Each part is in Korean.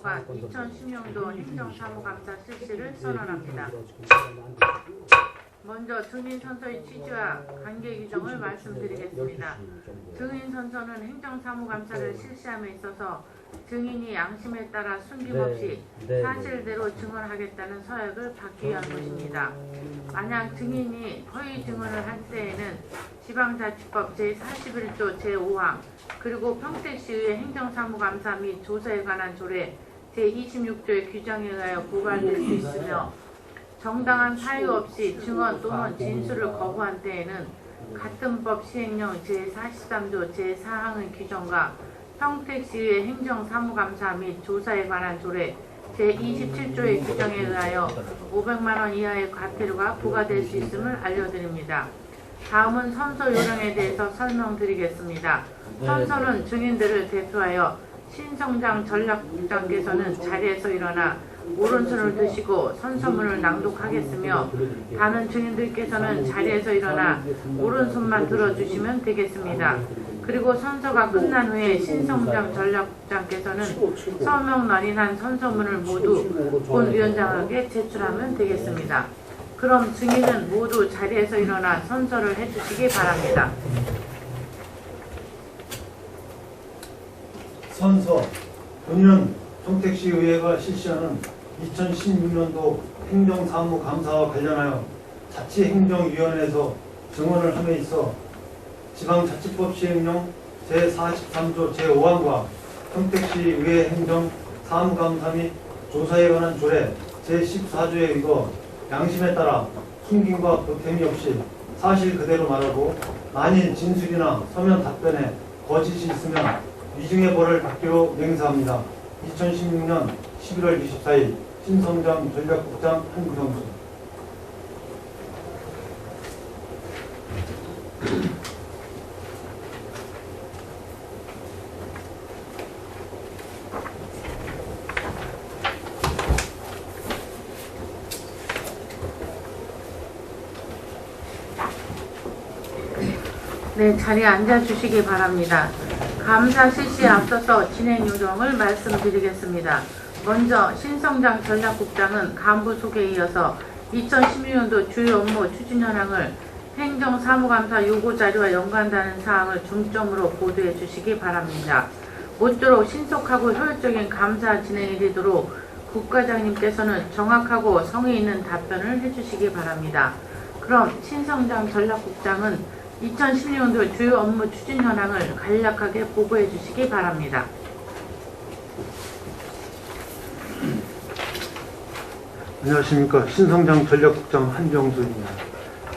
감사소관 2010년도 행정사무감사 실시를 선언합니다. 먼저 증인선서의 취지와 관계 규정을 말씀드리겠습니다. 증인선서는 행정사무감사를 실시함에 있어서 증인이 양심에 따라 숨김없이 사실대로 증언하겠다는 서약을 받기 위한 것입니다. 만약 증인이 허위 증언을 할 때에는 지방자치법 제41조 제5항 그리고 평택시의회 행정사무감사 및 조사에 관한 조례 제26조의 규정에 의하여 고발될 수 있으며 정당한 사유 없이 증언 또는 진술을 거부한 때에는 같은 법 시행령 제43조 제4항의 규정과 평택시의회 행정사무감사 및 조사에 관한 조례 제27조의 규정에 의하여 500만원 이하의 과태료가 부과될 수 있음을 알려드립니다. 다음은 선서 요령에 대해서 설명드리겠습니다. 선서는 증인들을 대표하여 신성장 전략국장께서는 자리에서 일어나 오른손을 드시고 선서문을 낭독하겠으며 다른 증인들께서는 자리에서 일어나 오른손만 들어주시면 되겠습니다. 그리고 선서가 끝난 후에 신성장 전략국장께서는 서명 런인한 선서문을 모두 본 위원장에게 제출하면 되겠습니다. 그럼 증인은 모두 자리에서 일어나 선서를 해주시기 바랍니다. 선서. 본인은 평택시의회가 실시하는 2016년도 행정사무감사와 관련하여 자치행정위원회에서 증언을 함에 있어 지방자치법 시행령 제43조 제5항과 평택시의회 행정사무감사 및 조사에 관한 조례 제14조에 의거 양심에 따라 숨김과 보탬이 없이 사실 그대로 말하고 만일 진술이나 서면 답변에 거짓이 있으면 위증의 벌을 받기로 맹세합니다. 2016년 11월 24일 신성장 전략국장 한구형수. 네, 자리에 앉아주시기 바랍니다. 감사 실시에 앞서서 진행 요령을 말씀드리겠습니다. 먼저 신성장 전략국장은 간부 소개에 이어서 2016년도 주요 업무 추진 현황을 행정사무감사 요구자료와 연관되는 사항을 중점으로 보도해 주시기 바랍니다. 모쪼록 신속하고 효율적인 감사 진행이 되도록 국과장님께서는 정확하고 성의 있는 답변을 해주시기 바랍니다. 그럼 신성장 전략국장은 2016년도 주요 업무 추진 현황을 간략하게 보고해 주시기 바랍니다. 안녕하십니까. 신성장 전략국장 한정수입니다.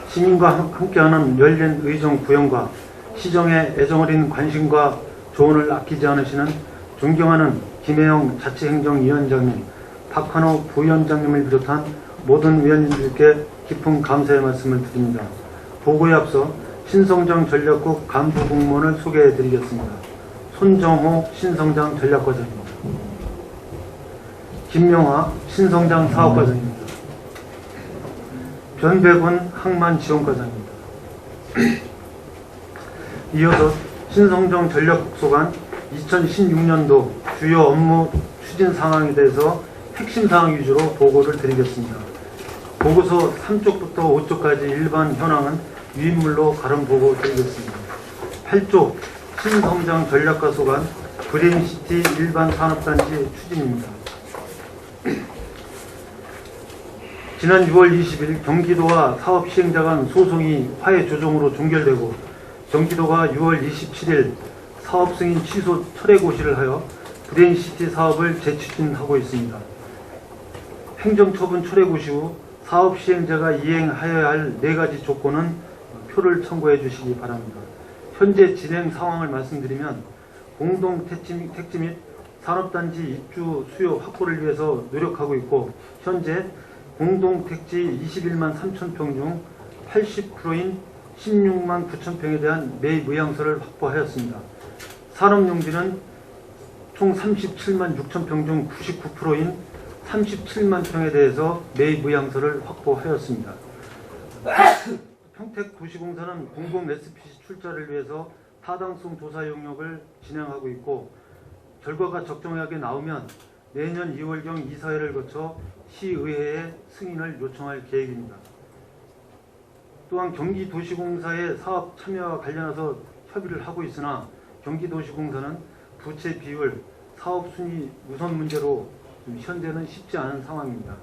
시민과 함께하는 열린 의정 구현과 시정에 애정어린 관심과 조언을 아끼지 않으시는 존경하는 김혜영 자치행정위원장님, 박한호 부위원장님을 비롯한 모든 위원님들께 깊은 감사의 말씀을 드립니다. 보고에 앞서 신성장 전략국 간부 공무원을 소개해 드리겠습니다. 손정호 신성장 전략과장입니다. 김명화 신성장 사업과장입니다. 변백운 항만지원과장입니다. 이어서 신성장 전략국소관 2016년도 주요 업무 추진 상황에 대해서 핵심 사항 위주로 보고를 드리겠습니다. 보고서 3쪽부터 5쪽까지 일반 현황은 위인물로 가름 보고 드리겠습니다. 8쪽 신성장 전략과 소관 그린시티 일반 산업단지 추진입니다. 지난 6월 20일 경기도와 사업 시행자 간 소송이 화해 조정으로 종결되고 경기도가 6월 27일 사업 승인 취소 철회 고시를 하여 그린시티 사업을 재추진하고 있습니다. 행정처분 철회 고시 후 사업 시행자가 이행하여야 할 4가지 조건은 표를 청구해 주시기 바랍니다. 현재 진행 상황을 말씀드리면 공동 택지 및 산업단지 입주 수요 확보를 위해서 노력하고 있고 현재 공동 택지 21만 3천 평 중 80%인 16만 9천 평에 대한 매입 의향서를 확보하였습니다. 산업용지는 총 37만 6천 평 중 99%인 37만 평에 대해서 매입 의향서를 확보하였습니다. 평택도시공사는 공공 SPC 출자를 위해서 타당성 조사 용역을 진행하고 있고 결과가 적정하게 나오면 내년 2월경 이사회를 거쳐 시의회에 승인을 요청할 계획입니다. 또한 경기도시공사의 사업 참여와 관련해서 협의를 하고 있으나 경기도시공사는 부채 비율, 사업 순위 우선 문제로 현재는 쉽지 않은 상황입니다.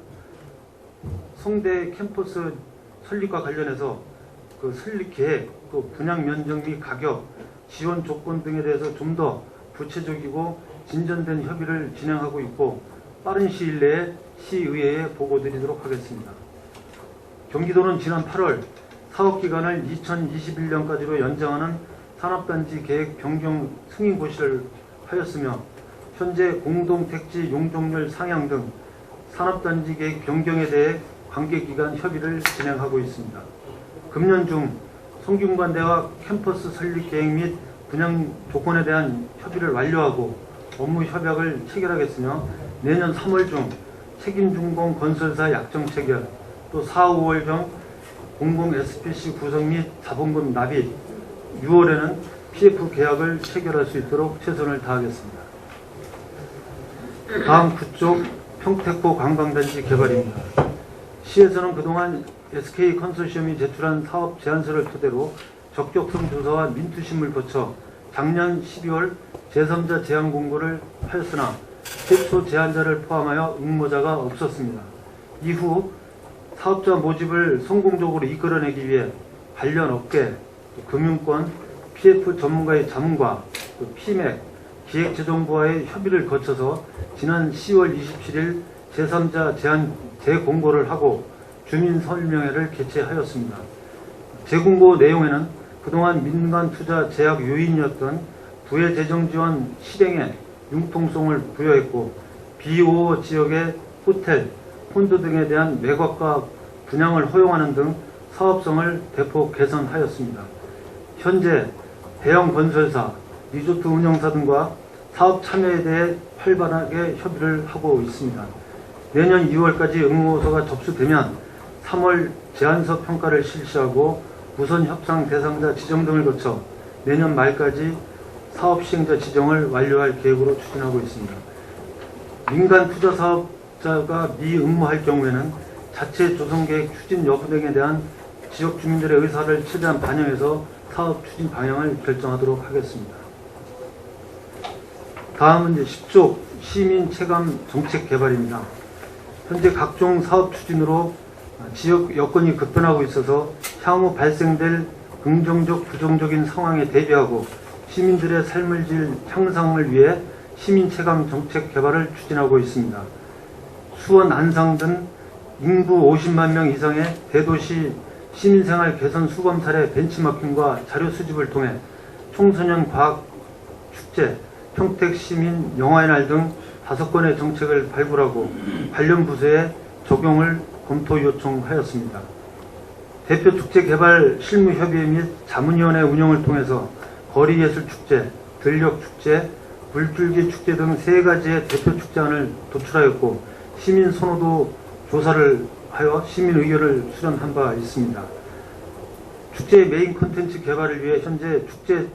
성대 캠퍼스 설립과 관련해서 그 설립 계획, 또 분양 면적 및 가격, 지원 조건 등에 대해서 좀 더 구체적이고 진전된 협의를 진행하고 있고 빠른 시일 내에 시의회에 보고드리도록 하겠습니다. 경기도는 지난 8월 사업기간을 2021년까지로 연장하는 산업단지 계획 변경 승인 고시를 하였으며 현재 공동택지 용적률 상향 등 산업단지 계획 변경에 대해 관계기관 협의를 진행하고 있습니다. 금년 중 성균관대와 캠퍼스 설립 계획 및 분양 조건에 대한 협의를 완료하고 업무 협약을 체결하겠으며 내년 3월 중 책임준공 건설사 약정 체결, 또 4, 5월경 공공 SPC 구성 및 자본금 납입, 6월에는 PF 계약을 체결할 수 있도록 최선을 다하겠습니다. 다음 구쪽 평택호 관광단지 개발입니다. 시에서는 그동안 SK 컨소시엄이 제출한 사업 제안서를 토대로 적격성 조사와 민투심을 거쳐 작년 12월 제3자 제안 공고를 하였으나 최초 제안자를 포함하여 응모자가 없었습니다. 이후 사업자 모집을 성공적으로 이끌어내기 위해 관련 업계, 금융권, PF 전문가의 자문과 PMEC, 기획재정부와의 협의를 거쳐서 지난 10월 27일 제3자 제안 재공고를 하고 주민설명회를 개최하였습니다. 재공고 내용에는 그동안 민간투자 제약 요인이었던 부의 재정지원 실행에 융통성을 부여했고 BOO 지역의 호텔, 콘도 등에 대한 매각과 분양을 허용하는 등 사업성을 대폭 개선하였습니다. 현재 대형 건설사, 리조트 운영사 등과 사업 참여에 대해 활발하게 협의를 하고 있습니다. 내년 2월까지 응모서가 접수되면 3월 제안서 평가를 실시하고 우선 협상 대상자 지정 등을 거쳐 내년 말까지 사업 시행자 지정을 완료할 계획으로 추진하고 있습니다. 민간 투자 사업자가 미응모할 경우에는 자체 조성계획 추진 여부 등에 대한 지역 주민들의 의사를 최대한 반영해서 사업 추진 방향을 결정하도록 하겠습니다. 다음은 10조 시민 체감 정책 개발입니다. 현재 각종 사업 추진으로 지역 여건이 급변하고 있어서 향후 발생될 긍정적, 부정적인 상황에 대비하고 시민들의 삶의 질 향상을 위해 시민 체감 정책 개발을 추진하고 있습니다. 수원, 안상 등 인구 50만 명 이상의 대도시 시민생활 개선 수검 사례 벤치마킹과 자료 수집을 통해 청소년 과학 축제, 평택 시민 영화의 날 등 5건의 정책을 발굴하고 관련 부서에 적용을 검토 요청하였습니다. 대표 축제 개발 실무협의회 및 자문위원회 운영을 통해서 거리예술축제, 들녘축제, 물줄기 축제 등 3가지의 대표 축제안을 도출하였고 시민 선호도 조사를 하여 시민 의견을 수렴한 바 있습니다. 축제의 메인 콘텐츠 개발을 위해 현재 축제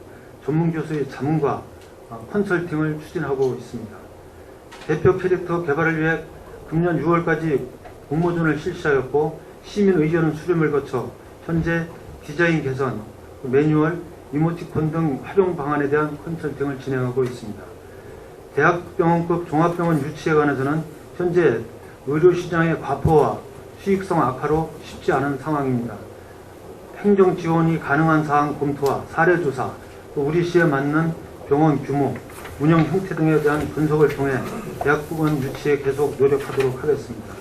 전문교수의 자문과 컨설팅을 추진하고 있습니다. 대표 캐릭터 개발을 위해 금년 6월까지 공모전을 실시하였고 시민 의견 수렴을 거쳐 현재 디자인 개선, 매뉴얼, 이모티콘 등 활용 방안에 대한 컨설팅을 진행하고 있습니다. 대학병원급 종합병원 유치에 관해서는 현재 의료시장의 과포와 수익성 악화로 쉽지 않은 상황입니다. 행정 지원이 가능한 사항 검토와 사례조사, 또 우리 시에 맞는 병원 규모, 운영 형태 등에 대한 분석을 통해 대학병원 유치에 계속 노력하도록 하겠습니다.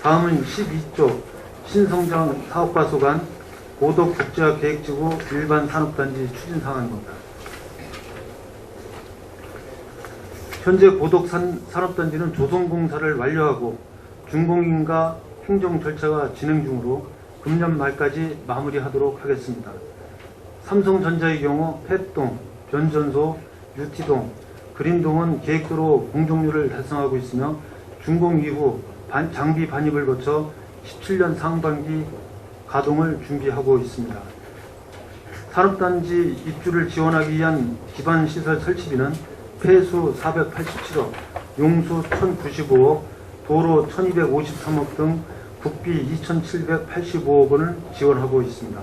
다음은 12조 신성장 사업과 소관 고덕 국제화 계획지구 일반 산업단지 추진 사항입니다. 현재 고덕 산업단지는 조성공사를 완료하고 준공인가 행정 절차가 진행 중으로 금년 말까지 마무리하도록 하겠습니다. 삼성전자의 경우 팻동, 변전소, 유티동, 그린동은 계획대로 공정률을 달성하고 있으며 준공 이후 장비 반입을 거쳐 17년 상반기 가동을 준비하고 있습니다. 산업단지 입주를 지원하기 위한 기반시설 설치비는 폐수 487억, 용수 1,095억, 도로 1,253억 등 국비 2,785억 원을 지원하고 있습니다.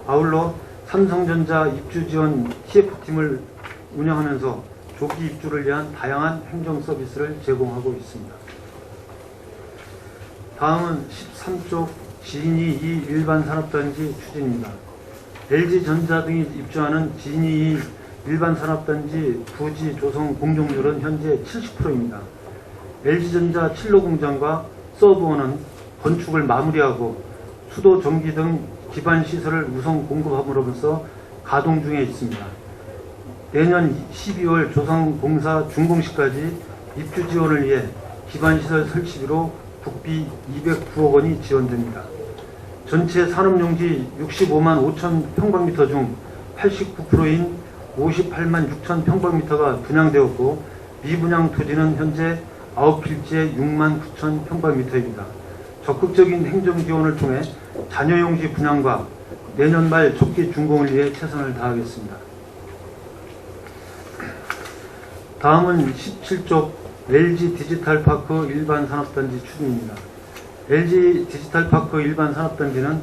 아울러 삼성전자 입주지원 TF팀을 운영하면서 조기 입주를 위한 다양한 행정 서비스를 제공하고 있습니다. 다음은 13쪽 진이 2 일반 산업단지 추진입니다. LG전자 등이 입주하는 진이 2 일반 산업단지 부지 조성 공정률은 현재 70%입니다. LG전자 칠로 공장과 서브원은 건축을 마무리하고 수도, 전기 등 기반 시설을 우선 공급함으로써 가동 중에 있습니다. 내년 12월 조성공사 준공식까지 입주 지원을 위해 기반 시설 설치비로 국비 209억 원이 지원됩니다. 전체 산업용지 65만 5천 평방미터 중 89%인 58만 6천 평방미터가 분양되었고, 미분양 토지는 현재 9필지에 6만 9천 평방미터입니다. 적극적인 행정 지원을 통해 잔여용지 분양과 내년 말 적기 준공을 위해 최선을 다하겠습니다. 다음은 17쪽 LG 디지털파크 일반 산업단지 추진입니다. LG 디지털파크 일반 산업단지는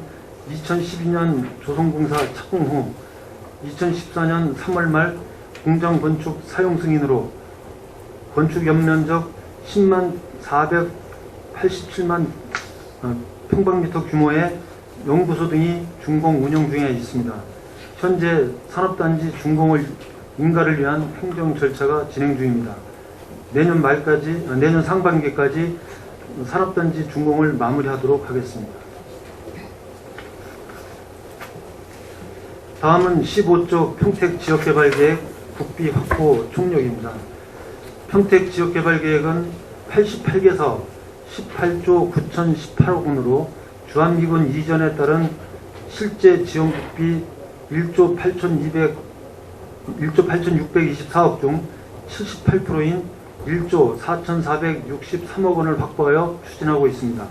2012년 조성공사 착공 후 2014년 3월 말 공장 건축 사용 승인으로 건축 연면적 10만 487만 평방미터 규모의 연구소 등이 준공 운영 중에 있습니다. 현재 산업단지 준공을 인가를 위한 행정 절차가 진행 중입니다. 내년 상반기까지 산업단지 준공을 마무리하도록 하겠습니다. 다음은 15조 평택지역개발계획 국비 확보 총력입니다. 평택지역개발계획은 88개 사업 18조 9,018억 원으로 주한미군 이전에 따른 실제 지원국비 1조 8,624억 중 78%인 1조 4,463억 원을 확보하여 추진하고 있습니다.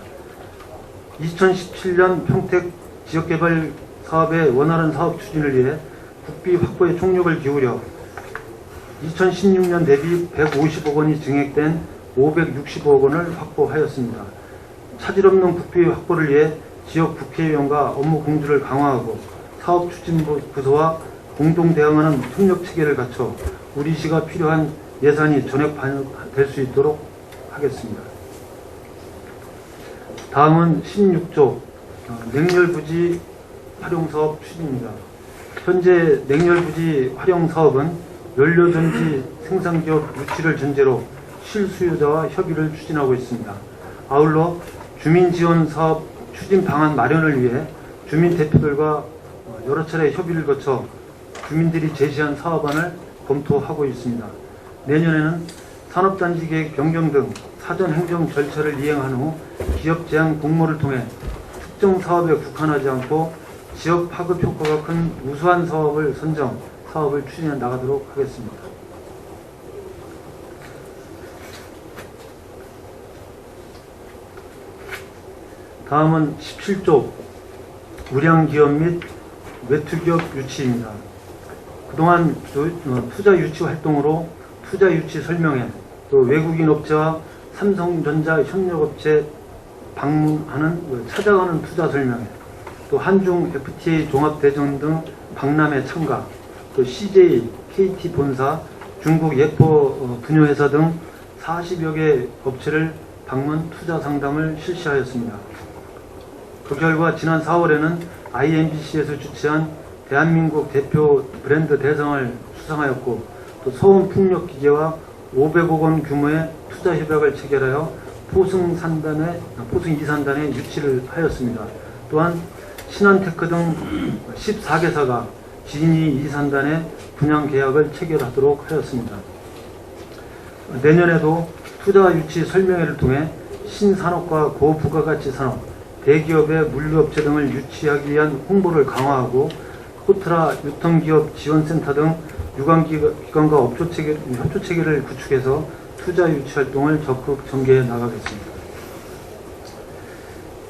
2017년 평택 지역개발 사업의 원활한 사업 추진을 위해 국비 확보에 총력을 기울여 2016년 대비 150억 원이 증액된 565억 원을 확보하였습니다. 차질 없는 국비 확보를 위해 지역 국회의원과 업무 공조를 강화하고 사업 추진부 부서와 공동 대응하는 협력 체계를 갖춰 우리시가 필요한 예산이 전액 반영될 수 있도록 하겠습니다. 다음은 16조 냉열부지 활용사업 추진입니다. 현재 냉열부지 활용사업은 연료전지 생산기업 유치를 전제로 실수요자와 협의를 추진하고 있습니다. 아울러 주민지원사업 추진 방안 마련을 위해 주민 대표들과 여러 차례 협의를 거쳐 주민들이 제시한 사업안을 검토하고 있습니다. 내년에는 산업단지 계획 변경 등 사전 행정 절차를 이행한 후 기업 제한 공모를 통해 특정 사업에 국한하지 않고 지역 파급 효과가 큰 우수한 사업을 선정, 사업을 추진해 나가도록 하겠습니다. 다음은 17조 우량기업 및 외투기업 유치입니다. 그동안 투자 유치 활동으로 투자 유치 설명회, 또 외국인 업체와 삼성전자 협력업체 방문하는 찾아가는 투자 설명회, 또 한중 FTA 종합대전 등 박람회 참가, 또 CJ, KT 본사, 중국 예포 분유회사 등 40여 개 업체를 방문 투자 상담을 실시하였습니다. 그 결과 지난 4월에는 IMBC에서 주최한 대한민국 대표 브랜드 대상을 수상하였고, 또 서훈풍력기계와 500억 원 규모의 투자 협약을 체결하여 포승 2산단에 유치를 하였습니다. 또한 신한테크 등 14개사가 진이 2산단에 분양 계약을 체결하도록 하였습니다. 내년에도 투자 유치 설명회를 통해 신산업과 고부가가치 산업, 대기업의 물류업체 등을 유치하기 위한 홍보를 강화하고 코트라 유통기업 지원센터 등 유관기관과 협조체계를 구축해서 투자 유치 활동을 적극 전개해 나가겠습니다.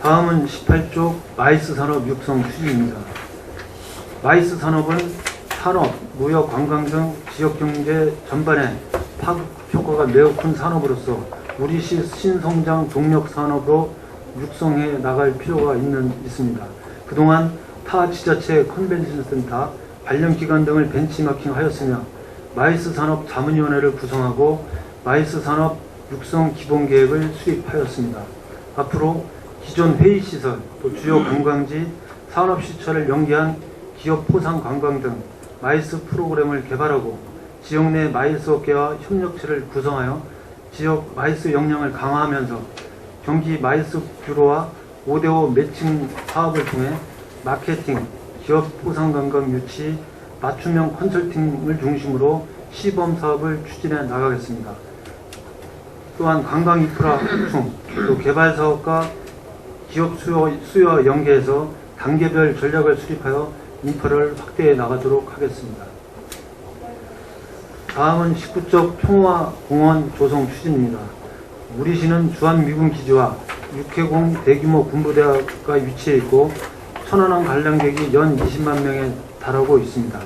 다음은 18조 마이스 산업 육성 추진입니다. 마이스 산업은 산업, 무역, 관광 등 지역경제 전반에 파급 효과가 매우 큰 산업으로서 우리시 신성장 동력 산업으로 육성해 나갈 필요가 있습니다. 그동안 타 지자체 컨벤션 센터, 관련기관 등을 벤치마킹하였으며 마이스 산업 자문위원회를 구성하고 마이스 산업 육성 기본계획을 수립하였습니다. 앞으로 기존 회의시설, 또 주요 관광지, 산업시설을 연계한 기업 포상 관광 등 마이스 프로그램을 개발하고 지역 내 마이스 업계와 협력체를 구성하여 지역 마이스 역량을 강화하면서 경기 마이스 뷰로와 5대5 매칭 사업을 통해 마케팅, 기업 포상 관광 유치, 맞춤형 컨설팅을 중심으로 시범 사업을 추진해 나가겠습니다. 또한 관광 인프라 확충, 또 개발 사업과 기업 수요와 연계해서 단계별 전략을 수립하여 인프라를 확대해 나가도록 하겠습니다. 다음은 19적 평화공원 조성 추진입니다. 우리 시는 주한미군기지와 육해공 대규모 군부대가 위치해 있고 천안함 관람객이 연 20만 명에 달하고 있습니다.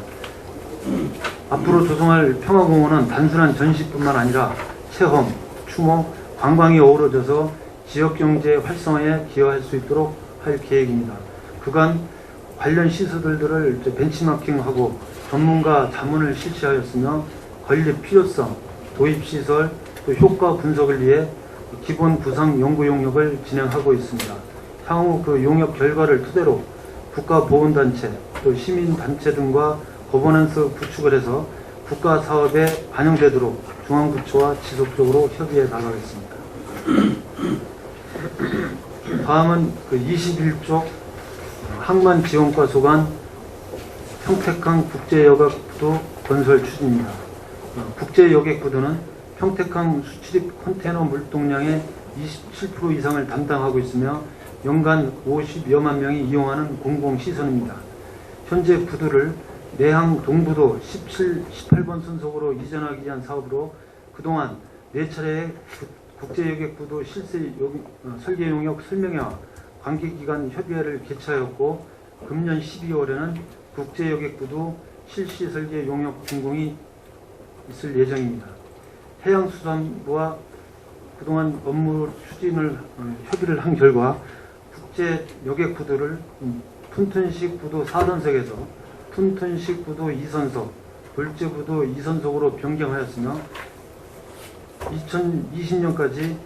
앞으로 조성할 평화공원은 단순한 전시뿐만 아니라 체험, 추모, 관광이 어우러져서 지역경제 활성화에 기여할 수 있도록 할 계획입니다. 그간 관련 시설들을 벤치마킹하고 전문가 자문을 실시하였으며 건립 필요성, 도입시설, 또 효과 분석을 위해 기본 구상 연구 용역을 진행하고 있습니다. 향후 그 용역 결과를 토대로 국가보훈단체, 또 시민단체 등과 거버넌스 구축을 해서 국가 사업에 반영되도록 중앙부처와 지속적으로 협의해 나가겠습니다. 다음은 그 21쪽 항만지원과 소관 평택항 국제여객부도 건설 추진입니다. 국제여객부도는 평택항 수출입 컨테이너 물동량의 27% 이상을 담당하고 있으며 연간 50여만 명이 이용하는 공공시설입니다. 현재 부두를 내항 동부도 17, 18번 선속으로 이전하기 위한 사업으로 그동안 4차례의 국제여객부도 실세 설계 용역 설명회와 관계기관 협의회를 개최하였고 금년 12월에는 국제여객부도 실시 설계 용역 준공이 있을 예정입니다. 해양수산부와 그동안 업무 추진을 협의를 한 결과 국제여객부도를 푼튼식 부도 4선석에서 푼튼식 부도 2선석, 돌제부도 2선석으로 변경하였으며 2020년까지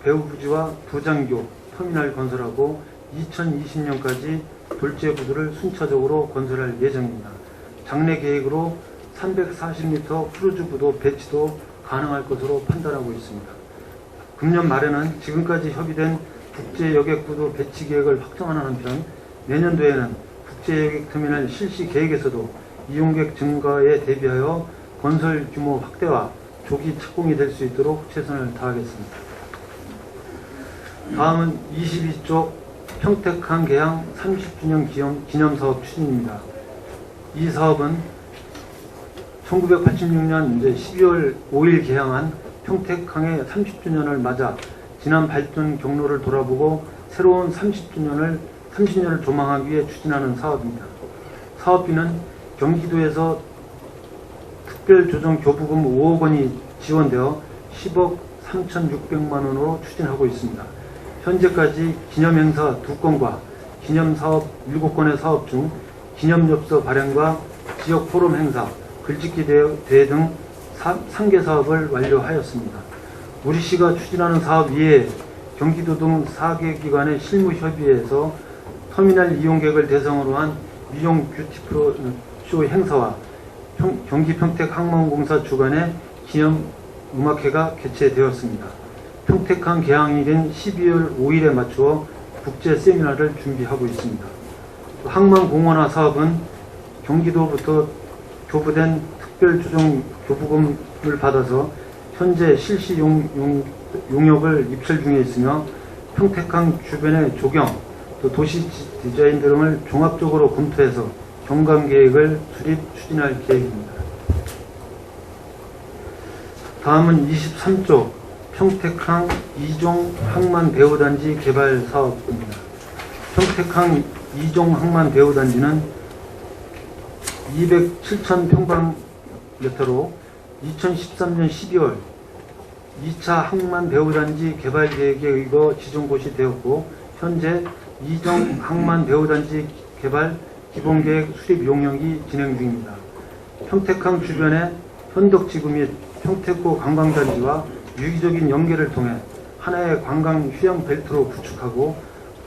배후부지와 부장교, 터미널 건설하고 2020년까지 돌제부도를 순차적으로 건설할 예정입니다. 장래 계획으로 340m 크루즈부도 배치도 가능할 것으로 판단하고 있습니다. 금년 말에는 지금까지 협의된 국제여객부도 배치 계획을 확정하는 한편 내년도에는 국제여객터미널 실시 계획에서도 이용객 증가에 대비하여 건설 규모 확대와 조기 착공이 될 수 있도록 최선을 다하겠습니다. 다음은 22쪽 평택항 개항 30주년 기념사업 추진입니다. 이 사업은 1986년 12월 5일 개항한 평택항의 30주년을 맞아 지난 발전 경로를 돌아보고 새로운 30년을 조망하기 위해 추진하는 사업입니다. 사업비는 경기도에서 특별조정교부금 5억 원이 지원되어 10억 3,600만 원으로 추진하고 있습니다. 현재까지 기념행사 2건과 기념사업 7건의 사업 중 기념엽서 발행과 지역 포럼 행사, 글짓기 대회 등 3개 사업을 완료하였습니다. 우리시가 추진하는 사업 이외에 경기도 등 4개 기관의 실무 협의회에서 터미널 이용객을 대상으로 한 미용 뷰티쇼 행사와 경기 평택항만공사 주관의 기념 음악회가 개최되었습니다. 평택항 개항일인 12월 5일에 맞추어 국제 세미나를 준비하고 있습니다. 항만공원화 사업은 경기도부터 교부된 특별조정 교부금을 받아서 현재 실시 용역을 입찰 중에 있으며 평택항 주변의 조경, 또 도시 디자인 등을 종합적으로 검토해서 경감계획을 수립 추진할 계획입니다. 다음은 23쪽 평택항 2종 항만 배후단지 개발 사업입니다. 평택항 2종 항만 배후단지는 207,000평방미터로 2013년 12월 2차 항만 배후단지 개발 계획에 의거 지정고시 되었고 현재 이정 항만 배후단지 개발 기본계획 수립 용역이 진행 중입니다. 평택항 주변의 현덕지구 및 평택고 관광단지와 유기적인 연계를 통해 하나의 관광 휴양 벨트로 구축하고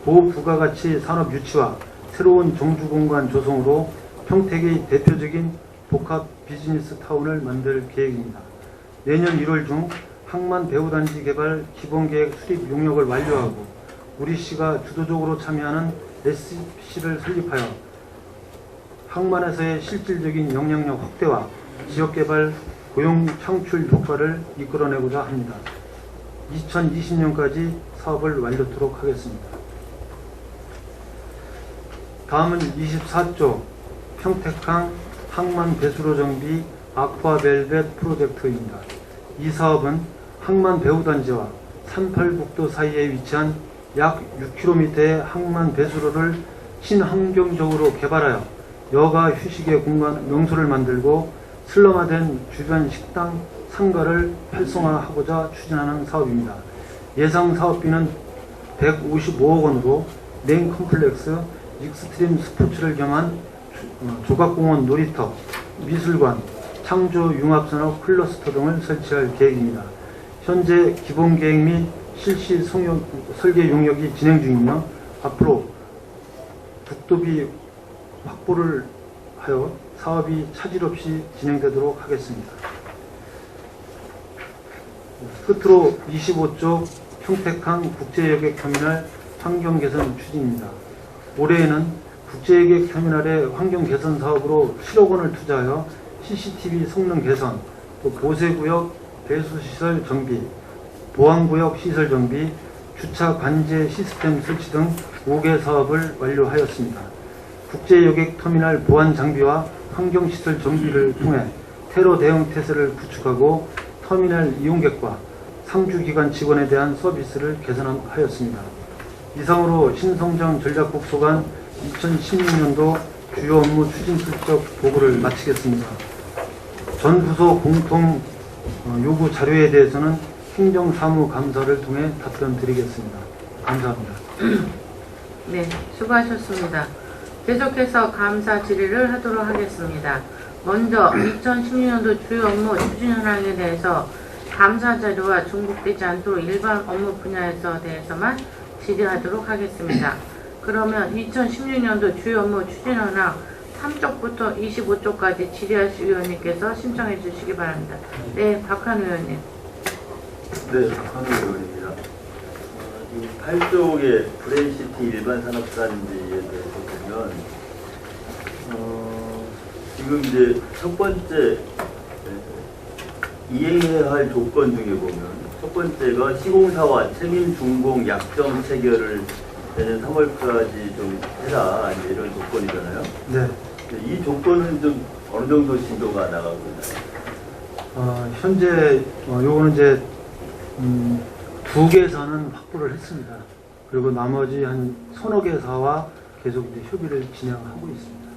고부가가치 산업 유치와 새로운 정주공간 조성으로 평택의 대표적인 복합 비즈니스 타운을 만들 계획입니다. 내년 1월 중 항만 배후단지 개발 기본계획 수립 용역을 완료하고 우리시가 주도적으로 참여하는 SC를 설립하여 항만에서의 실질적인 영향력 확대와 지역개발, 고용 창출 효과를 이끌어내고자 합니다. 2020년까지 사업을 완료토록 하겠습니다. 다음은 24조 평택항 항만 배수로 정비 아쿠아벨벳 프로젝트입니다. 이 사업은 항만 배후단지와 38국도 사이에 위치한 약 6km의 항만 배수로를 친환경적으로 개발하여 여가 휴식의 공간 명소를 만들고 슬럼화된 주변 식당, 상가를 활성화하고자 추진하는 사업입니다. 예상 사업비는 155억 원으로 메인 컴플렉스, 익스트림 스포츠를 겸한 조각공원 놀이터, 미술관, 창조 융합산업 클러스터 등을 설치할 계획입니다. 현재 기본계획 및 실시 설계 용역이 진행 중이며 앞으로 국도비 확보를 하여 사업이 차질 없이 진행되도록 하겠습니다. 끝으로 25조 평택항 국제여객터미널 환경개선 추진입니다. 올해에는 국제여객터미널의 환경개선 사업으로 7억 원을 투자하여 CCTV 성능 개선, 또 보세구역 배수시설 정비, 보안구역 시설 정비, 주차 관제 시스템 설치 등 5개 사업을 완료하였습니다. 국제여객터미널 보안 장비와 환경시설 정비를 통해 테러 대응 태세를 구축하고 터미널 이용객과 상주기관 직원에 대한 서비스를 개선하였습니다. 이상으로 신성장 전략국 소관 2016년도 주요 업무 추진 실적 보고를 마치겠습니다. 전 부서 공통 요구 자료에 대해서는 행정사무감사를 통해 답변 드리겠습니다. 감사합니다. 네, 수고하셨습니다. 계속해서 감사 질의를 하도록 하겠습니다. 먼저 2016년도 주요 업무 추진 현황에 대해서 감사 자료와 중복되지 않도록 일반 업무 분야에서 대해서만 질의하도록 하겠습니다. 그러면 2016년도 주요 업무 추진 현황 3쪽부터 25쪽까지 질의하실 위원님께서 신청해 주시기 바랍니다. 네, 박한 의원님. 네, 박한우 의원입니다. 지금 8쪽의 브레인시티 일반 산업단지에 대해서 보면 지금 이제 첫 번째 이행해야 할 조건 중에 보면 첫 번째가 시공사와 책임 준공 약정 체결을 내년 3월까지 좀 해라 이제 이런 조건이잖아요. 네. 이 조건은 좀 어느 정도 진도가 나가고 있나요? 현재 요거는 이제 2개사는 확보를 했습니다. 그리고 나머지 한 서너 개사와 계속 이제 협의를 진행하고 있습니다.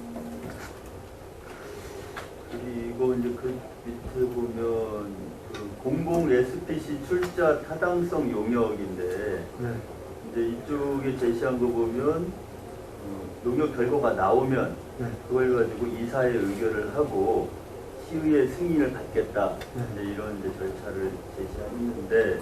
그리고 이제 그 밑에 보면 그 공공 SPC 출자 타당성 용역인데 네. 이제 이쪽에 제시한 거 보면 용역 결과가 나오면 네. 그걸 가지고 이사의 의결을 하고 시의회 승인을 받겠다 네. 이제 이런 이제 절차를 제시했는데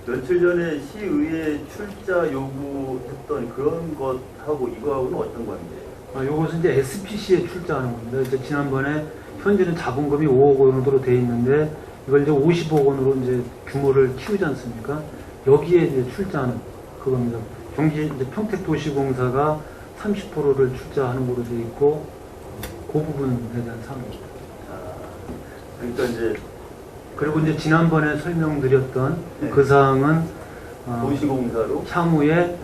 며칠 전에 시의회 출자 요구했던 그런 것하고 이거하고는 어떤 관계예요? 요것은 이제 SPC에 출자하는 겁니다. 이제 지난번에 현재는 자본금이 5억 원으로 돼 있는데 이걸 이제 50억 원으로 이제 규모를 키우지 않습니까? 여기에 이제 출자하는 그겁니다. 경기 이제 평택도시공사가 30%를 출자하는 걸로 돼 있고 그 부분에 대한 사항입니다. 그러니까 이제 그리고 이제 지난번에 설명드렸던 네. 그 사항은 도시공사로 향후에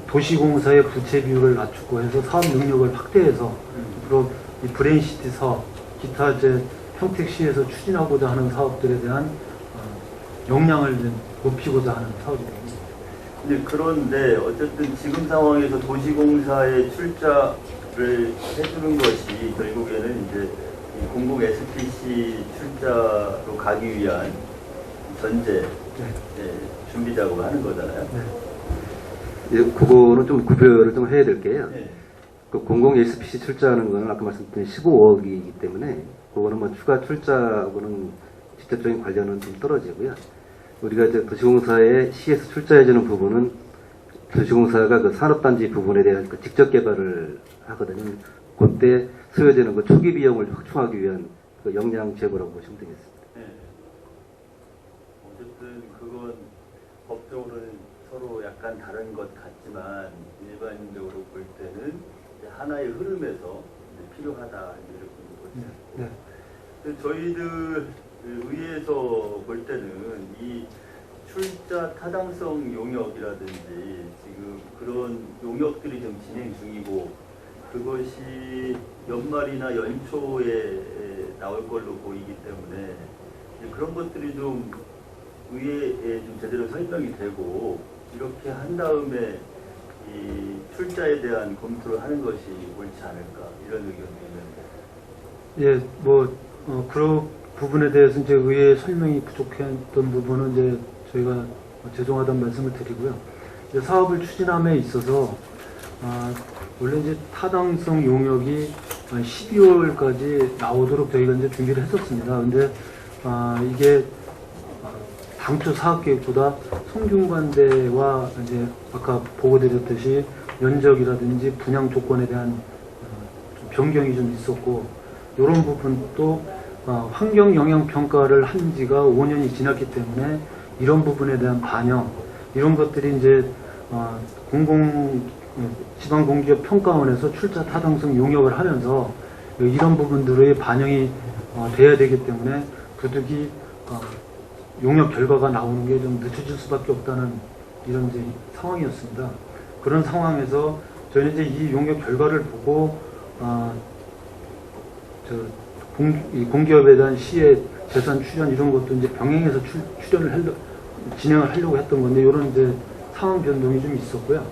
도시공사의 부채 비율을 낮추고 해서 사업 능력을 확대해서 앞으로 이 브레인시티 사업, 기타 이제 평택시에서 추진하고자 하는 사업들에 대한 역량을 이제 높이고자 하는 사업입니다. 근데 그런데 어쨌든 지금 상황에서 도시공사의 출자를 해주는 것이 결국에는 이제 이 공공 SPC 출자로 가기 위한 전제 네. 준비 작업을 하는 거잖아요. 네. 그거는 좀 구별을 좀 해야 될 게요. 네. 그 공공 SPC 출자하는 거는 아까 말씀드린 15억이기 때문에 그거는 뭐 추가 출자하고는 직접적인 관련은 좀 떨어지고요. 우리가 이제 도시공사의 시에서 출자해주는 부분은 도시공사가 그 산업단지 부분에 대한 그 직접 개발을 하거든요. 그때 소요되는 그 초기 비용을 확충하기 위한 그 역량 제고라고 보시면 되겠습니다. 네. 어쨌든 그건 법적으로는 서로 약간 다른 것 같지만 일반적으로 볼 때는 이제 하나의 흐름에서 이제 필요하다 이렇게 보죠. 네. 근데 저희들 의회에서 볼 때는 이 출자 타당성 용역이라든지 지금 그런 용역들이 좀 진행 중이고 그것이 연말이나 연초에 나올 걸로 보이기 때문에 그런 것들이 좀 의회에 좀 제대로 설명이 되고 이렇게 한 다음에 이 출자에 대한 검토를 하는 것이 옳지 않을까 이런 의견이 있는데. 예, 그런 부분에 대해서 이제 의회 설명이 부족했던 부분은 이제 저희가 죄송하다는 말씀을 드리고요. 이제 사업을 추진함에 있어서 원래 이제 타당성 용역이 12월까지 나오도록 저희가 이제 준비를 했었습니다. 근데 이게 당초 사업 계획보다 성균관대와 이제 아까 보고드렸듯이 면적이라든지 분양 조건에 대한 좀 변경이 좀 있었고 이런 부분도 환경 영향 평가를 한 지가 5년이 지났기 때문에 이런 부분에 대한 반영 이런 것들이 이제 지방공기업 평가원에서 출자 타당성 용역을 하면서 이런 부분들의 반영이 돼야 되기 때문에 부득이 용역 결과가 나오는 게 좀 늦춰질 수밖에 없다는 이런 이제 상황이었습니다. 그런 상황에서 저희는 이제 이 용역 결과를 보고 공기업에 대한 시의 재산 출연 이런 것도 이제 병행해서 진행을 하려고 했던 건데 이런 이제 상황 변동이 좀 있었고요.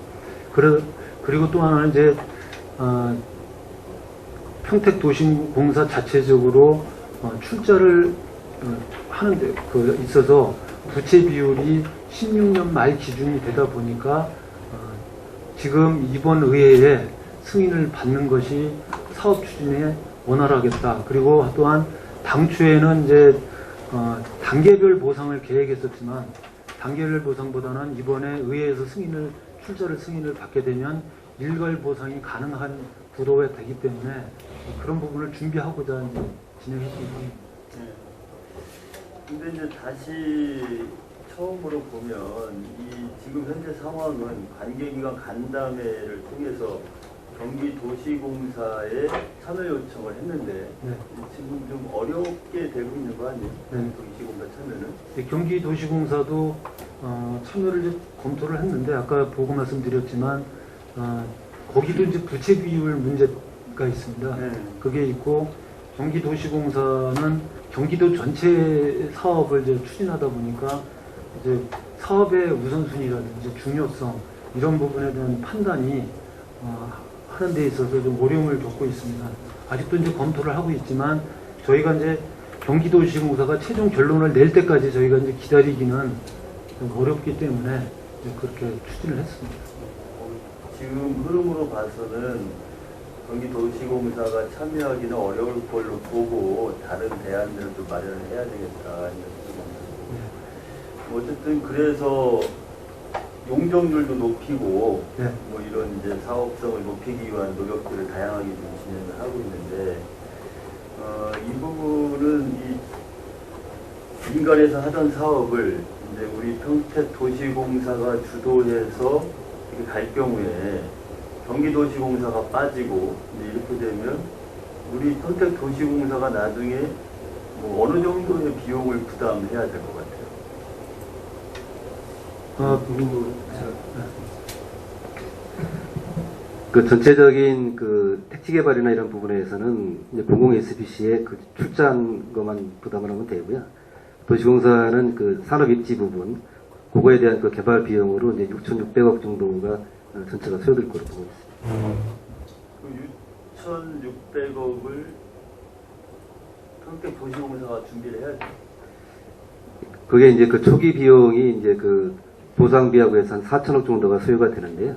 그리고 또 하나는 이제 평택도시공사 자체적으로 출자를 하는데 있어서 부채 비율이 16년 말 기준이 되다 보니까 지금 이번 의회에 승인을 받는 것이 사업 추진에 원활하겠다. 그리고 또한 당초에는 이제 단계별 보상을 계획했었지만 단계별 보상보다는 이번에 의회에서 출자를 승인을 받게 되면 일괄 보상이 가능한 구도가 되기 때문에 그런 부분을 준비하고자 이제 진행했습니다. 네. 근데 이제 다시 처음으로 보면 이 지금 현재 상황은 관계기관 간담회를 통해서 경기도시공사에 참여 요청을 했는데 네. 지금 좀 어렵게 되고 있는 거 아니에요? 네. 도시공사 참여는? 네, 경기도시공사도 참여를 이제 검토를 했는데 아까 보고 말씀드렸지만 거기도 이제 부채 비율 문제가 있습니다. 네. 그게 있고 경기도시공사는 경기도 전체 사업을 이제 추진하다 보니까 이제 사업의 우선순위라든지 중요성 이런 부분에 대한 판단이 하는 데 있어서 좀 어려움을 겪고 있습니다. 아직도 이제 검토를 하고 있지만 저희가 이제 경기도시공사가 최종 결론을 낼 때까지 저희가 이제 기다리기는 좀 어렵기 때문에 그렇게 추진을 했습니다. 지금 흐름으로 봐서는 경기도시공사가 참여하기는 어려울 걸로 보고 다른 대안들을 좀 마련을 해야 되겠다 이런 생각입니다. 어쨌든 그래서 용적률도 높이고 네. 뭐 이런 이제 사업성을 높이기 위한 노력들을 다양하게 좀 진행을 하고 있는데 이 부분은 이 민간에서 하던 사업을 이제 우리 평택도시공사가 주도해서 이렇게 갈 경우에 경기도시공사가 빠지고 이제 이렇게 되면 우리 평택도시공사가 나중에 뭐 어느 정도의 비용을 부담해야 될 것 같아요. 그 전체적인 그 택지 개발이나 이런 부분에서는 이제 공공 SPC의 그 출자한 것만 부담을 하면 되고요. 도시공사는 그 산업 입지 부분, 그거에 대한 그 개발 비용으로 이제 6,600억 정도가 전체가 소요될 거로 보고 있습니다. 그 6,600억을 평택도시공사가 준비를 해야죠. 그게 이제 그 초기 비용이 이제 그 보상비하고 해서 한 4천억 정도가 소요가 되는데요.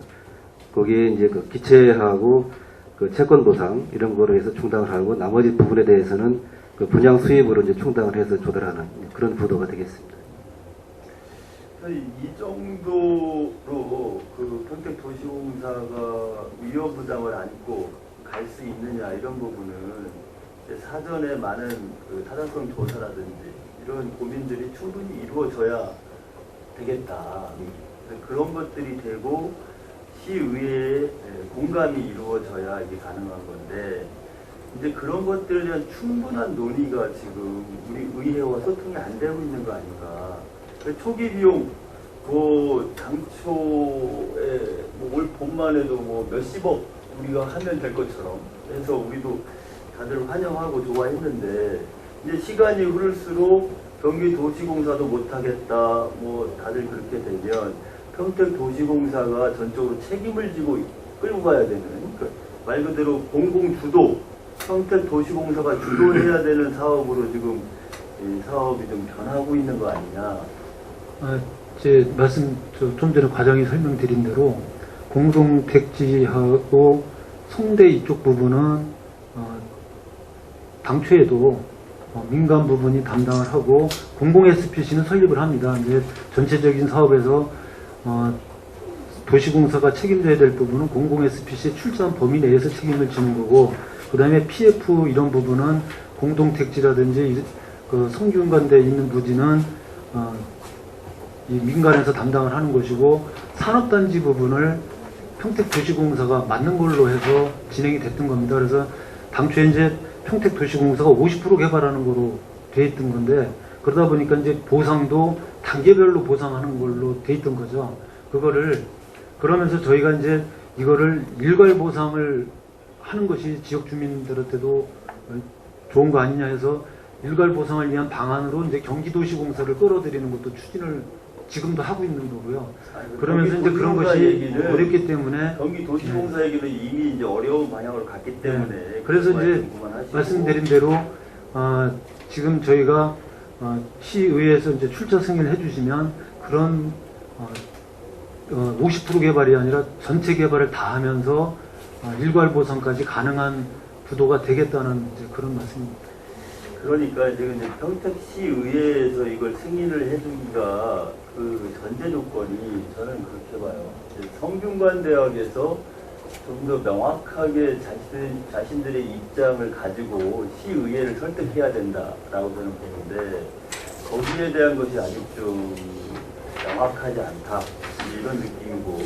거기에 이제 그 기체하고 그 채권 보상 이런 거로 해서 충당을 하고 나머지 부분에 대해서는 그 분양 수입으로 이제 충당을 해서 조달하는 그런 구도가 되겠습니다. 이 정도로 그 평택도시공사가 위험 부담을 안고 갈 수 있느냐 이런 부분은 이제 사전에 많은 그 타당성 조사라든지 이런 고민들이 충분히 이루어져야 되겠다. 그런 것들이 되고 시의회의 공감이 이루어져야 이게 가능한 건데 이제 그런 것들에 대한 충분한 논의가 지금 우리 의회와 소통이 안 되고 있는 거 아닌가. 초기 비용 뭐 당초에 뭐 올 봄만 해도 뭐 몇십억 우리가 하면 될 것처럼 해서 우리도 다들 환영하고 좋아했는데 이제 시간이 흐를수록 경기도시공사도 못하겠다 뭐 다들 그렇게 되면 평택도시공사가 전적으로 책임을 지고 끌고 가야 되는 말 그대로 공공주도 평택도시공사가 주도해야 되는 사업으로 지금 이 사업이 좀 변하고 있는 거 아니냐. 제 말씀 좀 전에 과장이 설명드린 대로 공동택지하고 송대 이쪽 부분은 당초에도 민간 부분이 담당을 하고 공공 SPC는 설립을 합니다. 이제 전체적인 사업에서 도시공사가 책임져야 될 부분은 공공 SPC의 출자한 범위 내에서 책임을 지는 거고, 그 다음에 PF 이런 부분은 공동택지라든지 그 성균관대에 있는 부지는 이 민간에서 담당을 하는 것이고, 산업단지 부분을 평택도시공사가 맡는 걸로 해서 진행이 됐던 겁니다. 그래서 당초에 이제 평택도시공사가 50% 개발하는 거로 돼 있던 건데, 그러다 보니까 이제 보상도 단계별로 보상하는 걸로 돼 있던 거죠. 그거를 그러면서 저희가 이제 이거를 일괄 보상을 하는 것이 지역 주민들한테도 좋은 거 아니냐 해서 일괄 보상을 위한 방안으로 이제 경기도시공사를 끌어들이는 것도 추진을 지금도 하고 있는 거고요. 그러면서 이제 그런 것이 어렵기 때문에 경기도시공사 얘기는 이미 이제 어려운 방향으로 갔기 때문에 그래서 이제 말씀드린 대로 지금 저희가 시의회에서 이제 출자 승인을 해주시면 그런 50% 개발이 아니라 전체 개발을 다 하면서 일괄 보상까지 가능한 구도가 되겠다는 이제 그런 말씀입니다. 그러니까 지금 이제 평택시의회에서 이걸 승인을 해주기가 그 전제 조건이 저는 그렇게 봐요. 성균관대학에서 좀 더 명확하게 자신들의 입장을 가지고 시의회를 설득해야 된다라고 저는 보는데 거기에 대한 것이 아직 좀 명확하지 않다 이런 느낌이고,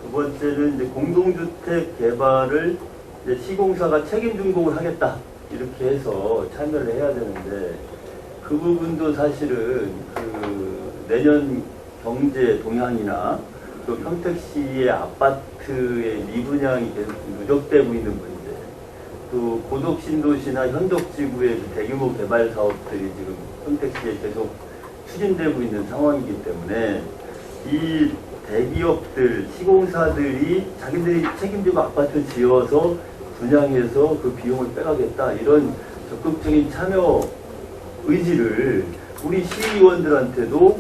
두 번째는 이제 공동주택 개발을 이제 시공사가 책임 준공을 하겠다 이렇게 해서 참여를 해야 되는데 그 부분도 사실은 그 내년 경제 동향이나 또 평택시의 아파트의 미분양이 계속 누적되고 있는 문제, 또 고덕신도시나 현덕지구의 대규모 개발 사업들이 지금 평택시에 계속 추진되고 있는 상황이기 때문에 이 대기업들, 시공사들이 자기들이 책임지고 아파트 지어서 분양해서 그 비용을 빼가겠다 이런 적극적인 참여 의지를 우리 시의원들한테도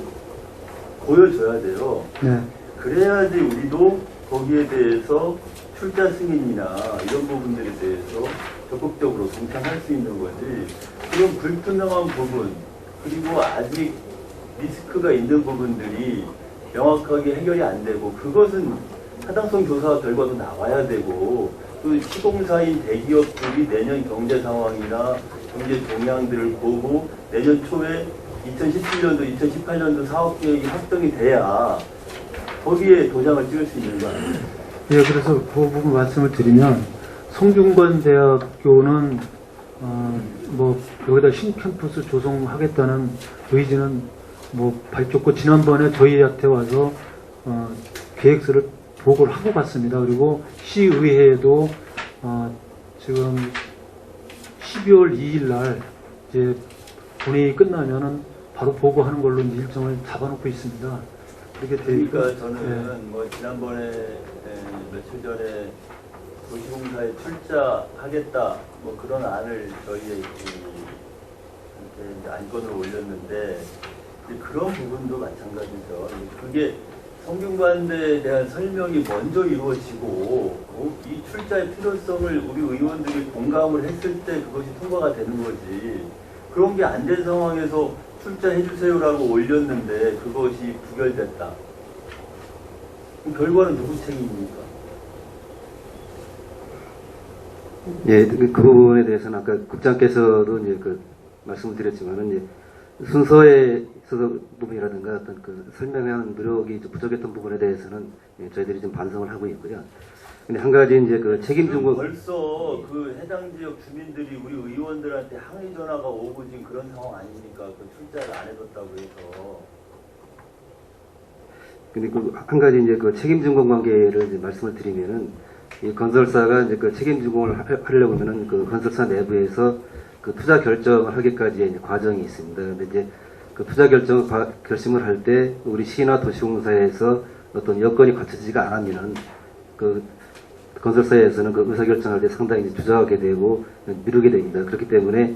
보여줘야 돼요. 네. 그래야지 우리도 거기에 대해서 출자 승인이나 이런 부분들에 대해서 적극적으로 동참할 수 있는 거지. 그런 불투명한 부분, 그리고 아직 리스크가 있는 부분들이 명확하게 해결이 안 되고, 그것은 타당성 조사 결과도 나와야 되고, 또 시공사인 대기업들이 내년 경제 상황이나 경제 동향들을 보고 내년 초에 2017년도, 2018년도 사업계획이 확정이 돼야 거기에 도장을 찍을 수 있는 거 아니에요? 예, 그래서 그 부분 말씀을 드리면 성균관대학교는 뭐 여기다 신캠퍼스 조성하겠다는 의지는 뭐 밝혔고, 지난번에 저희한테 와서 계획서를 보고를 하고 갔습니다. 그리고 시의회에도 지금 12월 2일 날 이제 본회의 끝나면은 바로 보고하는 걸로 이제 일정을 잡아놓고 있습니다. 그렇게 되니까 그러니까 저는 뭐 지난번에 며칠 전에 도시공사에 출자하겠다 뭐 그런 안을 저희의 이렇게 안건으로 올렸는데 이제 그런 부분도 마찬가지죠. 그게 성균관대에 대한 설명이 먼저 이루어지고 이 출자의 필요성을 우리 의원들이 공감을 했을 때 그것이 통과가 되는 거지. 그런 게 안 된 상황에서 출자해 주세요라고 올렸는데 그것이 부결됐다. 그럼 결과는 누구 책임입니까? 예, 그 부분에 대해서는 아까 국장께서도 이제 그 말씀을 드렸지만은 이제 순서에 있어서 부분이라든가 어떤 그 설명하는 노력이 좀 부족했던 부분에 대해서는 예, 저희들이 좀 반성을 하고 있고요. 근데 한 가지 이제 그 책임 지금 중국 벌써 그 해당 지역 주민들이 우리 의원들한테 항의 전화가 오고 지금 그런 상황 아닙니까? 그 출자를 안 해줬다고 해서. 근데 그 한 가지 이제 그 책임 증권 관계를 이제 말씀을 드리면은 이 건설사가 이제 그 책임 증권을 하려고 하면은 그 건설사 내부에서 그 투자 결정을 하기까지의 이제 과정이 있습니다. 근데 이제 그 투자 결심을 할 때 우리 시나 도시공사에서 어떤 여건이 갖춰지지가 않으면은 그 건설사에서는 그 의사결정할 때 상당히 주저하게 되고 미루게 됩니다. 그렇기 때문에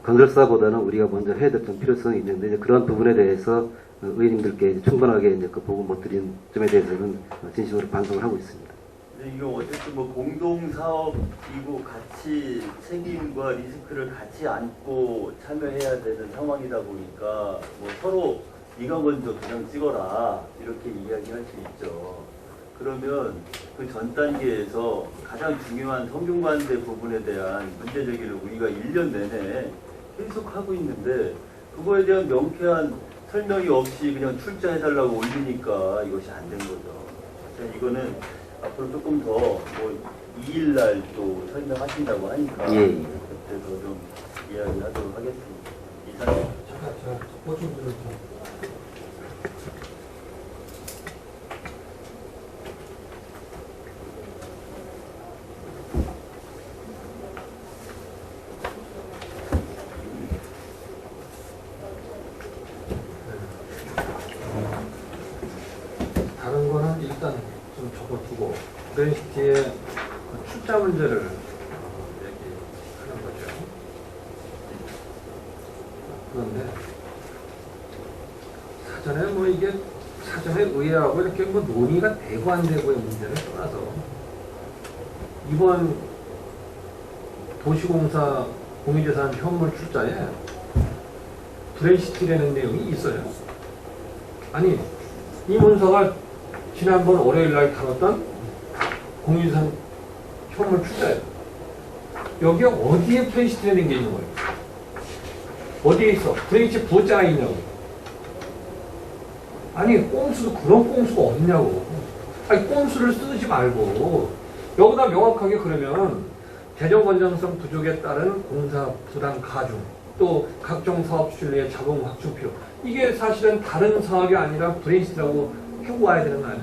건설사보다는 우리가 먼저 해야 될 좀 필요성이 있는데 이제 그런 부분에 대해서 의원님들께 충분하게 이제 그 보고 못 드린 점에 대해서는 진심으로 반성을 하고 있습니다. 근데 이거 어쨌든 뭐 공동 사업이고 같이 책임과 리스크를 같이 안고 참여해야 되는 상황이다 보니까 뭐 서로 네가 먼저 그냥 찍어라 이렇게 이야기할 수 있죠. 그러면 그 전 단계에서 가장 중요한 성균관대 부분에 대한 문제 제기를 우리가 1년 내내 계속 하고 있는데 그거에 대한 명쾌한 설명이 없이 그냥 출자해달라고 올리니까 이것이 안 된 거죠. 이거는 앞으로 조금 더 뭐 2일 날 또 설명하신다고 하니까 그때도 좀 이야기하도록 하겠습니다. 이상입니다. 제가 보충 좀. 다른 거는 일단 좀 적어두고 브랜시티의 그 출자 문제를 얘기하는 거죠. 그런데 사전에 뭐 이게 사전에 의회하고 이렇게 뭐 논의가 되고 안 되고의 문제를 떠나서 이번 도시공사 공유재산 현물 출자에 브랜시티라는 내용이 있어요. 아니 이 문서가 지난번 월요일 날 다뤘던 공유재산 현물 출자예요. 여기에 어디에 브랜시티라는 게 있는 거예요? 어디에 있어? 브랜시티 부호자가 있냐고. 아니 꼼수도 그런 꼼수가 어딨냐고. 아니 꼼수를 쓰지 말고 여기다 명확하게 그러면 재정 건전성 부족에 따른 공사 부담 가중 또 각종 사업 추진 내에 자본 확충 필요 이게 사실은 다른 사업이 아니라 브랜시티라고 해고 와야 되는 거 아니야?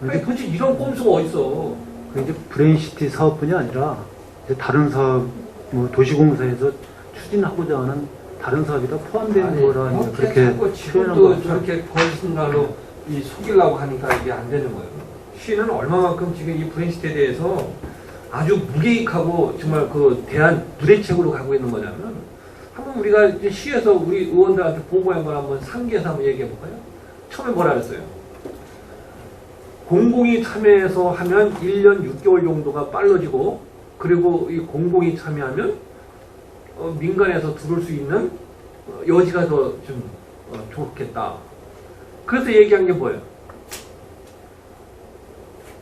아니 도대체 이런 꼼수가 어딨어. 이제 브레인시티 사업뿐이 아니라 이제 다른 사업, 뭐 도시공사에서 추진하고자 하는 다른 사업이 다 포함되는 거라 이제 그렇게 자꾸 지금도 저렇게 거짓말로 이 속이려고 하니까 이게 안 되는 거예요. 시는 얼마만큼 지금 이 브랜시티에 대해서 아주 무계획하고 정말 그 대한 무대책으로 가고 있는 거냐면 한번 우리가 이제 시에서 우리 의원들한테 보고한 걸 한번 상기해서 한번 얘기해 볼까요? 처음에 뭐라 그랬어요? 공공이 참여해서 하면 1년 6개월 정도가 빨라지고 그리고 이 공공이 참여하면 민간에서 들어올 수 있는 여지가 더 좀 좋겠다. 그래서 얘기한 게 뭐예요?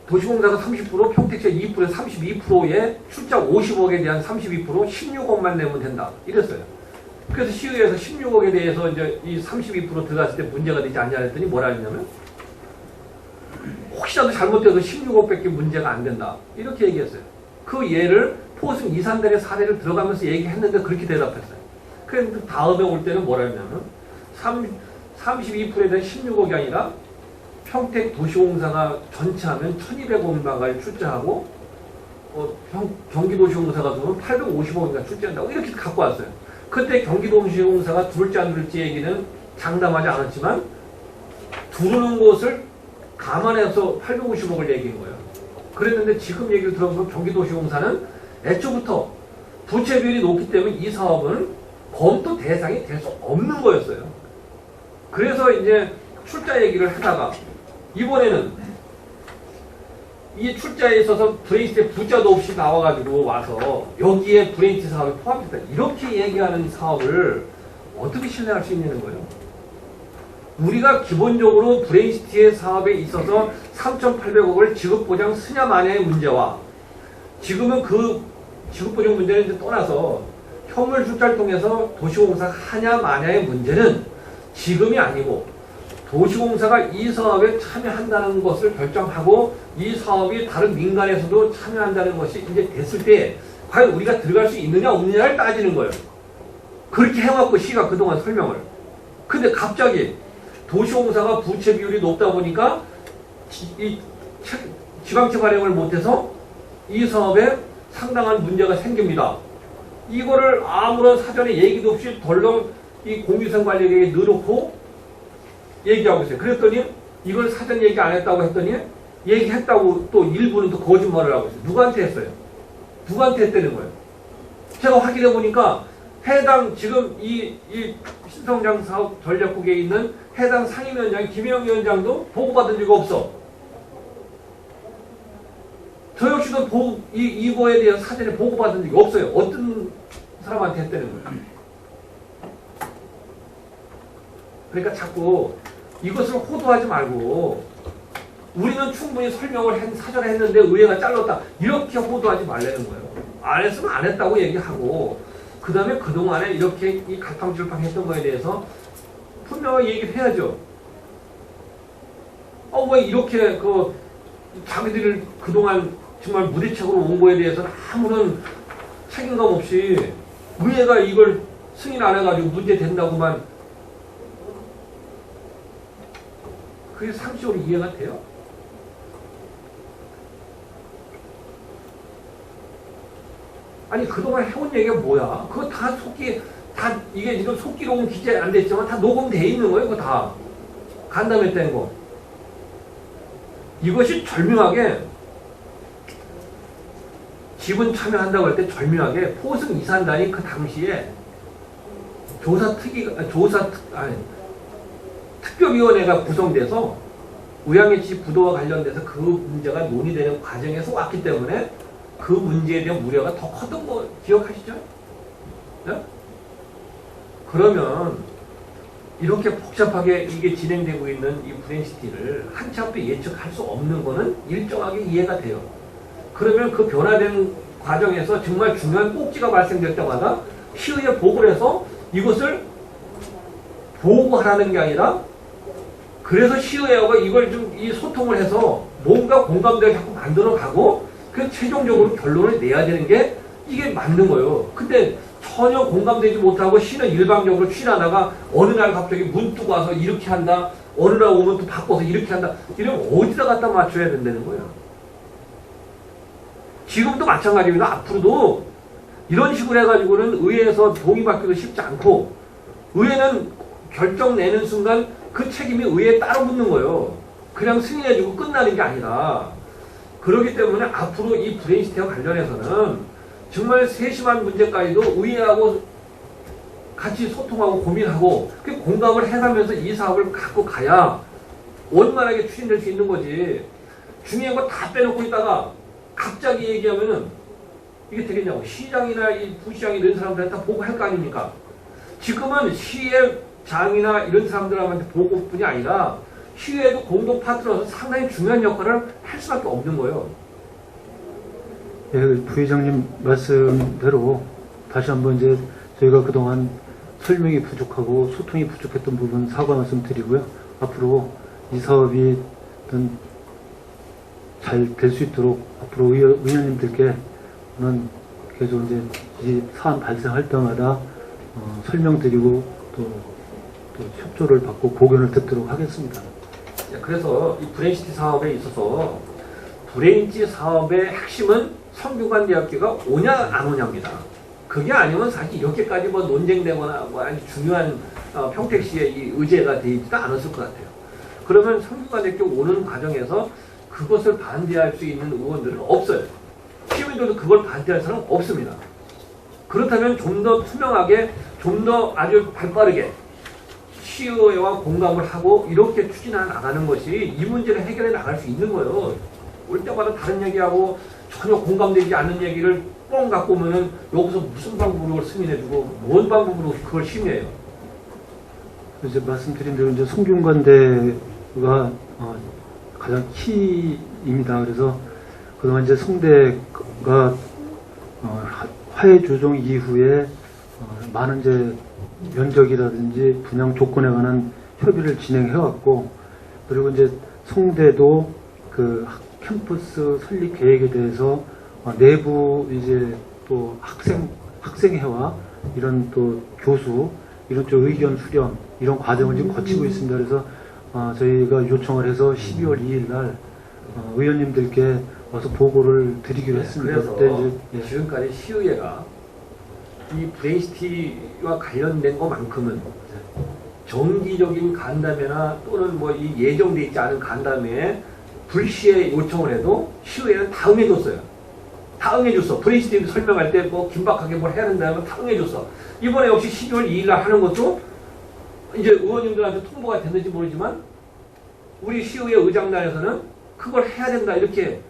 도시공사가 30%, 평택시가 2%, 32%에 출자 50억에 대한 32%, 16억만 내면 된다. 이랬어요. 그래서 시의회에서 16억에 대해서 이제 이 32% 들어갔을 때 문제가 되지 않냐 했더니 뭐라 했냐면 혹시라도 잘못돼서 16억밖에 문제가 안 된다. 이렇게 얘기했어요. 그 예를 포승 이산단의 사례를 들어가면서 얘기했는데 그렇게 대답했어요. 그런데 다음에 올 때는 뭐라 했냐면 32%에 대한 16억이 아니라 평택 도시공사가 전체 하면 1200억 가까이 출자하고 경기도시공사가 들어오면 850억인가 출자한다고 이렇게 갖고 왔어요. 그때 경기도시공사가 들을지 안 들을지 얘기는 장담하지 않았지만 두르는 것을 감안해서 850억을 얘기한 거예요. 그랬는데 지금 얘기를 들어보면 경기도시공사는 애초부터 부채 비율이 높기 때문에 이 사업은 검토 대상이 될 수 없는 거였어요. 그래서 이제 출자 얘기를 하다가 이번에는 이 출자에 있어서 브레인시티에 부자도 없이 나와가지고 와서 여기에 브레인시티 사업이 포함됐다. 이렇게 얘기하는 사업을 어떻게 신뢰할 수 있는 거예요? 우리가 기본적으로 브레인시티의 사업에 있어서 3,800억을 지급보장 쓰냐 마냐의 문제와 지금은 그 지급보장 문제를 이제 떠나서 현물 출자를 통해서 도시공사가 하냐 마냐의 문제는 지금이 아니고 도시공사가 이 사업에 참여한다는 것을 결정하고 이 사업이 다른 민간에서도 참여한다는 것이 이제 됐을 때 과연 우리가 들어갈 수 있느냐 없느냐를 따지는 거예요. 그렇게 해왔고 시가 그동안 설명을. 근데 갑자기 도시공사가 부채 비율이 높다 보니까 이 지방채 발행을 못해서 이 사업에 상당한 문제가 생깁니다. 이거를 아무런 사전에 얘기도 없이 덜렁 이 공유생 관리에게 넣어놓고 얘기하고 있어요. 그랬더니 이걸 사전 얘기 안 했다고 했더니 얘기했다고 또 일부는 또 거짓말을 하고 있어요. 누구한테 했어요? 누구한테 했다는 거예요? 제가 확인해 보니까 해당 지금 이 신성장 사업 전략국에 있는 해당 상임위원장 김영 위원장도 보고받은 적이 없어. 저 역시도 이거에 대해서 사전에 보고받은 적이 없어요. 어떤 사람한테 했다는 거예요. 그러니까 자꾸 이것을 호도하지 말고 우리는 충분히 설명을 사전에 했는데 의회가 잘랐다. 이렇게 호도하지 말라는 거예요. 안 했으면 안 했다고 얘기하고 그 다음에 그동안에 이렇게 이 갈팡질팡 했던 거에 대해서 분명하게 얘기를 해야죠. 왜 이렇게 자기들이 그동안 정말 무대책으로 온 거에 대해서는 아무런 책임감 없이 의회가 이걸 승인 안 해가지고 문제 된다고만 그게 상식으로 이해가 돼요? 아니 그동안 해온 얘기가 뭐야? 그거 다 이게 지금 속기록은 기재 안 됐지만 다 녹음돼 있는 거예요. 그거 다 간담회된 거. 이것이 절묘하게 지분 참여한다고 할 때 절묘하게 포승 이산단이 그 당시에 특별위원회가 구성돼서 우양해치 부도와 관련돼서 그 문제가 논의되는 과정에서 왔기 때문에 그 문제에 대한 우려가 더 컸던 거 기억하시죠? 네? 그러면 이렇게 복잡하게 이게 진행되고 있는 이 브레인시티를 한치 앞도 예측할 수 없는 거는 일정하게 이해가 돼요. 그러면 그 변화된 과정에서 정말 중요한 꼭지가 발생될 때마다 시의회에 보고를 해서 이것을 보고하라는 게 아니라 그래서 시의회가 이걸 좀 이 소통을 해서 뭔가 공감대를 자꾸 만들어 가고 그 최종적으로 결론을 내야 되는 게 이게 맞는 거예요. 근데 전혀 공감되지 못하고 시는 일방적으로 취하다가 어느 날 갑자기 문득 와서 이렇게 한다. 어느 날 오면 또 바꿔서 이렇게 한다. 이러면 어디다 갖다 맞춰야 된다는 거예요. 지금도 마찬가지입니다. 앞으로도 이런 식으로 해가지고는 의회에서 동의받기도 쉽지 않고 의회는 결정 내는 순간 그 책임이 의회에 따로 붙는 거예요. 그냥 승인해주고 끝나는 게 아니라 그렇기 때문에 앞으로 이 브레인시티와 관련해서는 정말 세심한 문제까지도 의회하고 같이 소통하고 고민하고 그 공감을 해가면서 이 사업을 갖고 가야 원만하게 추진될 수 있는 거지. 중요한 거 다 빼놓고 있다가 갑자기 얘기하면은 이게 되겠냐고. 시장이나 이 부시장이 이런 사람들한테 다 보고할 거 아닙니까? 지금은 시의 장이나 이런 사람들한테 보고뿐이 아니라 시의회도 공동 파트너로서 상당히 중요한 역할을 할 수밖에 없는 거예요. 예, 부회장님 말씀대로 다시 한번 이제 저희가 그동안 설명이 부족하고 소통이 부족했던 부분 사과 말씀드리고요. 앞으로 이 사업이 잘 될 수 있도록 앞으로 의원님들께는 계속 이제 이 사안 발생할 때마다 설명드리고 또 협조를 받고 고견을 듣도록 하겠습니다. 그래서 이 브레인시티 사업에 있어서 브레인시티 사업의 핵심은 성균관대학교가 오냐 안 오냐입니다. 그게 아니면 사실 이렇게까지 뭐 논쟁되거나 뭐 아주 중요한 평택시의 이 의제가 되어 있지도 않았을 것 같아요. 그러면 성균관대학교 오는 과정에서 그것을 반대할 수 있는 의원들은 없어요. 시민들도 그걸 반대할 사람은 없습니다. 그렇다면 좀 더 투명하게, 좀 더 아주 발빠르게 시의회와 공감을 하고 이렇게 추진해 나가는 것이 이 문제를 해결해 나갈 수 있는 거예요. 올 때마다 다른 얘기하고 전혀 공감되지 않는 얘기를 뻥 갖고 오면은 여기서 무슨 방법으로 승인해주고 뭔 방법으로 그걸 심의해요. 이제 말씀드린 대로 이제 송균관대가 가장 키입니다. 그래서 그동안 이제 송대가 화해 조정 이후에 많은 이제 면적이라든지 분양 조건에 관한 협의를 진행해 왔고, 그리고 이제 송대도 그 캠퍼스 설립 계획에 대해서 내부 이제 또 학생회와 이런 또 교수 이런 쪽 의견 수렴 이런 과정을 지금 거치고 있습니다. 그래서 저희가 요청을 해서 12월 2일 날 의원님들께 와서 보고를 드리기로 했습니다. 그래서 그때 이제, 예. 지금까지 시의회가 이 브레인시티와 관련된 것만큼은 정기적인 간담회나 또는 뭐 이 예정돼 있지 않은 간담회에 불시에 요청을 해도 시의회는 다 응해줬어요. 다 응해줬어. 브레인시티 설명할 때 뭐 긴박하게 뭘 해야 된다면 다 응해줬어. 이번에 역시 12월 2일 날 하는 것도 이제 의원님들한테 통보가 됐는지 모르지만 우리 시의회 의장단에서는 그걸 해야 된다 이렇게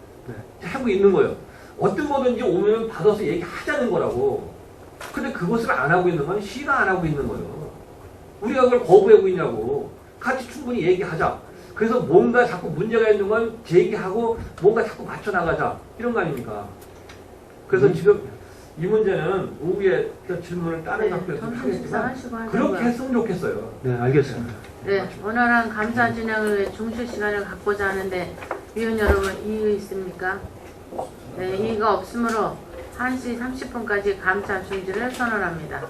하고 있는 거예요. 어떤 거든지 오면 받아서 얘기하자는 거라고. 근데 그것을 안 하고 있는 건 시가 안 하고 있는 거예요. 우리가 그걸 거부하고 있냐고. 같이 충분히 얘기하자. 그래서 뭔가 자꾸 문제가 있는 건 제기하고 뭔가 자꾸 맞춰나가자. 이런 거 아닙니까? 그래서 지금 이 문제는 오후에 질문을 다른 학교에서 하겠지만 그렇게 했으면 좋겠어요. 네, 알겠습니다. 네, 원활한 감사 진행을 위해 중실 시간을 갖고자 하는데 위원 여러분 이의 있습니까? 네, 이의가 없으므로 1시 30분까지 감사 중지를 선언합니다.